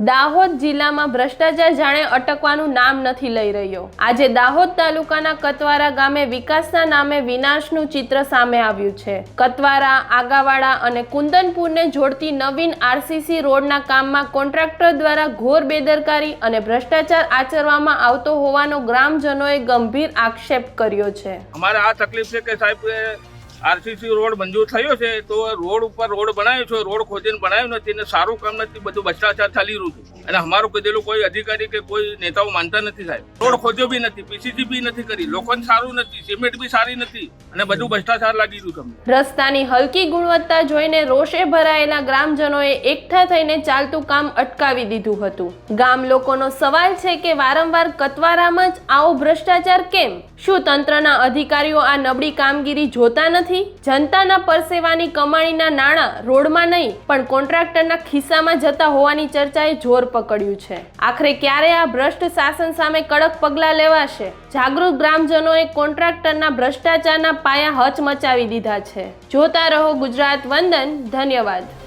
દાહોદ જિલ્લામાં ભ્રષ્ટાચાર જાણે અટકવાનું નામ નથી લઈ રહ્યો। આજે દાહોદ તાલુકાના કતવારા ગામે વિકાસના નામે વિનાશનું ચિત્ર સામે આવ્યું છે। કતવારા, આગાવાડા અને કુંદનપુરને જોડતી નવીન આરસીસી રોડના કામમાં કોન્ટ્રાક્ટર દ્વારા ઘોર બેદરકારી અને ભ્રષ્ટાચાર આચરવામાં આવતો હોવાનો ગ્રામજનોએ ગંભીર આક્ષેપ કર્યો છે। અમારે આ તકલીફ છે કે સાહેબ આરસીસી રોડ મંજૂર થયો છે તો રોડ ઉપર રોડ બનાવ્યો છે, રોડ ખોદીને બનાવ્યો નથી ને સારું કામ નથી, બધું ભ્રષ્ટાચાર ચાલી રહ્યું છે અને અમારું કીધેલું કોઈ અધિકારી કે કોઈ નેતાઓ માનતા નથી સાહેબ। રોડ ખોદ્યો બી નથી, પીસીસી બી નથી કરી, લોકોને સારું નથી, સિમેન્ટ બી સારી નથી અને બધું ભ્રષ્ટાચાર લાગી રહ્યું તમને। રસ્તાની હલકી ગુણવત્તા જોઈને રોષે ભરાયેલા ગ્રામજનોએ એકઠા થઈને ચાલતું કામ અટકાવી દીધું હતું। ગામ લોકોનો સવાલ છે કે વારંવાર કતવારામાં જ આવો ભ્રષ્ટાચાર કેમ? શું તંત્રના અધિકારીઓ આ નબળી કામગીરી જોતા નથી? જનતાના પરસેવાની કમાણીના નાણાં રોડમાં નહીં પણ કોન્ટ્રાક્ટરના ખિસ્સામાં જતા હોવાની ચર્ચાએ જોર પકડ્યું છે। આખરે ક્યારે આ ભ્રષ્ટ શાસન સામે કડક પગલાં લેવાશે? જાગૃત ગ્રામજનોએ કોન્ટ્રાક્ટરના ભ્રષ્ટાચારના પાયા હચમચાવી દીધા છે। જોતા રહો ગુજરાત વંદન। ધન્યવાદ।